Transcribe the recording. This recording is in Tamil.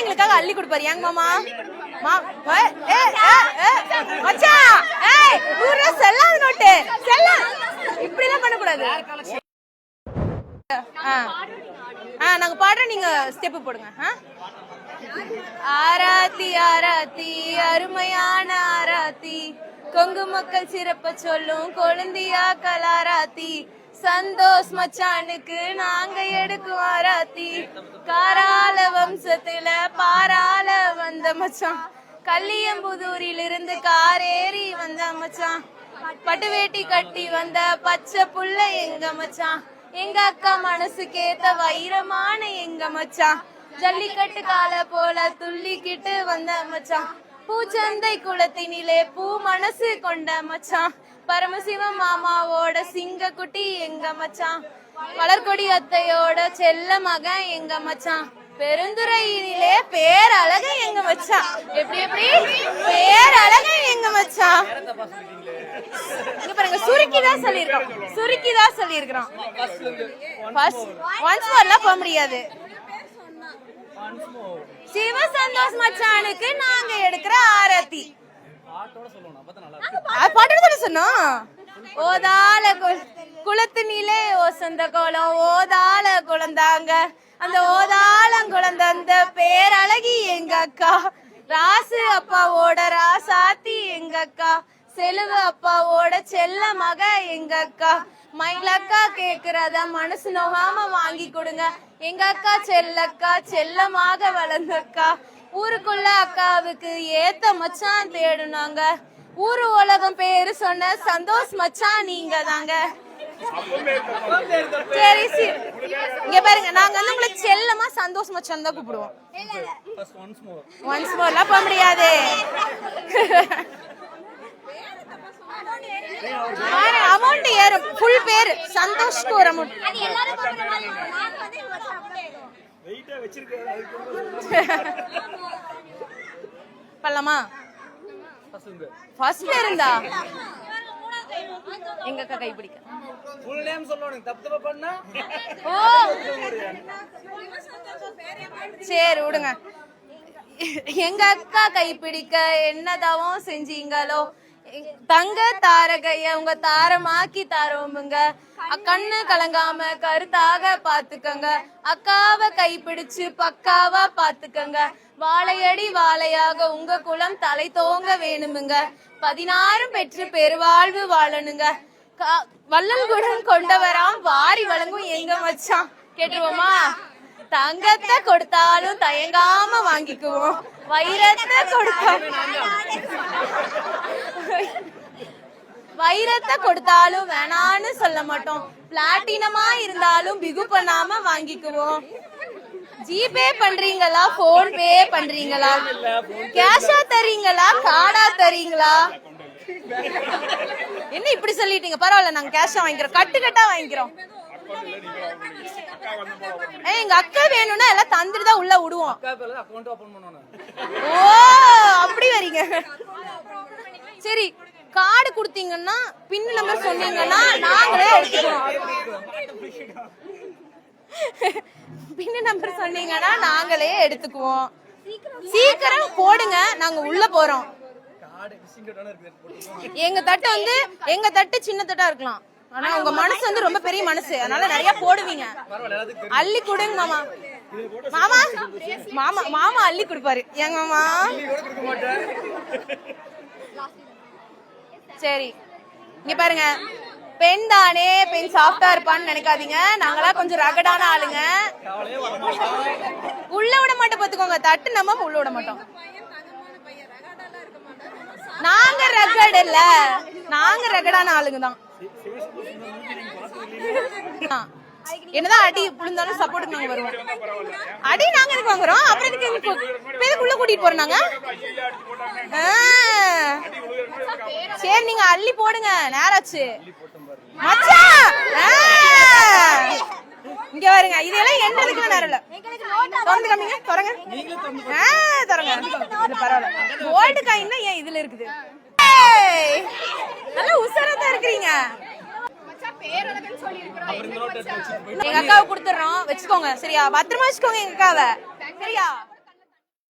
எங்களுக்காக அள்ளி கொடுப்பாரு. ஏங்க மாமா மச்சான் செல்லாத நோட்டு செல்ல இப்படி எல்லாம் பண்ணக்கூடாது. நாங்க பாடுறோம், நீங்க ஸ்டெப் போடுங்க. ஆராத்தி ஆராத்தி அருமையான ஆராத்தி, கொங்கு மக்கள் சிறப்ப சொல்லும் கொழுந்தியா கலாராத்தி, சந்தோஷ் மச்சானுக்கு நாங்க எடுக்கும் ஆராத்தி, காரால வம்சத்துல பாரால வந்த மச்சான், கல்லியம்புதூரில் இருந்து காரேறி வந்த மச்சான், பட்டு வேட்டி கட்டி வந்த பச்சை புள்ள எங்க மச்சான், எங்க அக்கா மனசுக்கேத்த வைரமான எங்க மச்சான், ஜல்லிக்கட்டு கால போல துள்ளிக்கிட்டு வந்த மச்சான், பூச்சந்தை குளத்தினிலே பூ மனசு கொண்ட மச்சான், பரமசிவ மாமாவோட சிங்க குட்டி எங்க மச்சான், வளர்கொடி அத்தையோட செல்ல மகன் எங்க மச்சான், பெருந்துறையினிலே பேரழக எங்க மச்சான், எப்படி எப்படி பேரழக எங்க மச்சான். இங்க பாருங்க, சுருக்கிதான் சொல்லியிருக்கிறோம். ஒன்ஸ் மோர்லாம் போக முடியாது. சிவ சந்தோஷ் மச்சானுக்கு நாங்க எடுக்கிற ஆரத்தி பாட்டு சொன்னோம். ஓதால குளத்தினிலே ஓசந்த கோலம் ஓதால குழந்தாங்க, அந்த ஓதாலம் குழந்த அந்த பேரழகி எங்க அக்கா, ராசு அப்பாவோட ராசாத்தி எங்க அக்கா, செலுவ அப்பாவோட செல்ல மக எங்க அக்கா, மயிலக்கா கேக்குறத மனசு நோகாம வாங்கி கொடுங்க எங்க அக்கா, செல்லக்கா செல்லமாக வளர்ந்தக்கா, ஊருக்குள்ள அக்காவுக்கு ஏத்த மச்சான் தேடுனாங்க, ஊரு உலகம் பேரு சொன்ன சந்தோஷ் மச்சான் நீங்க தாங்க. சரி இங்க பாருங்க, நாங்க வந்து உங்களை செல்லமா சந்தோஷ் மச்சான் தான் கூப்பிடுவோம். ஒன்ஸ் மோர்லாம் போக முடியாது. அமௌண்ட் ஏறும். ஃபுல் பேர் சந்தோஷ்க்கு ஒரு அமௌண்ட். பண்ணலாமா? ஃபர்ஸ்ட்ல இருந்தா எங்க அக்கா கை பிடிக்க ஃபுல் நேம் சொல்லணும். தப்பு பண்ணா ஓ சரி விடுங்க. எங்க அக்கா கை பிடிக்க என்னதாவும் செஞ்சீங்களோ, தங்க தாரகைய உங்க தாரமாக்கி தாரோமுங்க, கண்ணு கலங்காம கருத்தாக பாத்துக்கங்க, அக்காவை கைப்பிடிச்சு பக்காவா பாத்துக்கங்க, வாழையடி வாழையாக உங்க குலம் தலை தோங்க வேணுமுங்க, 16 பெற்று பெருவாழ்வு வாழணுங்க, வள்ளல்குடன் கொண்டவராம் வாரி வழங்கும் எங்க மச்சான். கேட்டுருவோமா? தங்கத்தை கொடுத்தாலும் தயங்காம வாங்கிக்குவோம், வைரத்தை கொடுத்தாலும் வேணான்னு சொல்ல மாட்டோம், பிளாட்டினமா இருந்தாலும் பிகு பண்ணாம வாங்கிக்குவோம். ஜிபே பண்றீங்களா, போன் பே பண்றீங்களா, கேஷா தரீங்களா, கார்டா தரீங்களா? என்ன இப்படி சொல்லிட்டீங்க? பரவாயில்ல, நாங்க கேஷா வாங்கிக்கிறோம், கட்டுக்கட்டா வாங்கிக்கிறோம். எங்க அக்கா வேணும்னா எல்லாம் தந்துட்டு தான் உள்ள விடுவோம். ஓ அப்படி வரீங்க. சரி, கார்டு குடுத்தீங்கன்னா பின் நம்பர் சொன்னீங்கன்னா நாங்களே எடுத்துக்கிறோம். பின் நம்பர் சொன்னீங்கன்னா நாங்களே எடுத்துக்குவோம். சீக்கிரம் போடுங்க, நாங்க உள்ள போறோம். எங்க தட்டு சின்ன தட்டா இருக்கலாம், ஆனா உங்க மனசு வந்து ரொம்ப பெரிய மனசு, அதனால நிறைய போடுவீங்க. அள்ளி கொடுங்க மாமா. மாமா மாமா மாமா அள்ளி கொடுப்பாரு. ஏங்க மாமா? சரி இங்க பாருங்க, பெண் தானே, பெண் சாஃப்டா இருப்பான்னு நினைக்காதீங்க, நாங்களா கொஞ்சம் ரகடான ஆளுங்க. உள்ள விட மாட்டோம் பாத்துக்கோங்க, தட்டு நம்ம உள்ள விட மாட்டோம். நாங்க ரகட் இல்ல, நாங்க ரகடான ஆளுங்க தான். என்னதான் அடி புழுந்தாலும் சப்போர்ட்டுக்கு நாங்க வருவோம். அடி நாங்க எதுக்கு வாங்குறோம்? அப்புறம் எதுக்கு உள்ள கூட்டிட்டு போறோம் நாங்க? சரி நீங்க அள்ளி போடுங்க, நேராச்சு. இங்க வருங்க, இதெல்லாம் என்னதுக்கு நேரம் இல்ல. திறந்து காமிங்க, திறங்க திறங்க. பரவாயில்ல, கோல்டு காயின் தான் ஏன் இதுல இருக்குது. நல்லா உசாரா தான் இருக்கிறீங்க. எங்க அக்காவை கொடுத்துறோம், வச்சுக்கோங்க சரியா? பத்திரமா வச்சுக்கோங்க எங்க அக்காவை சரியா?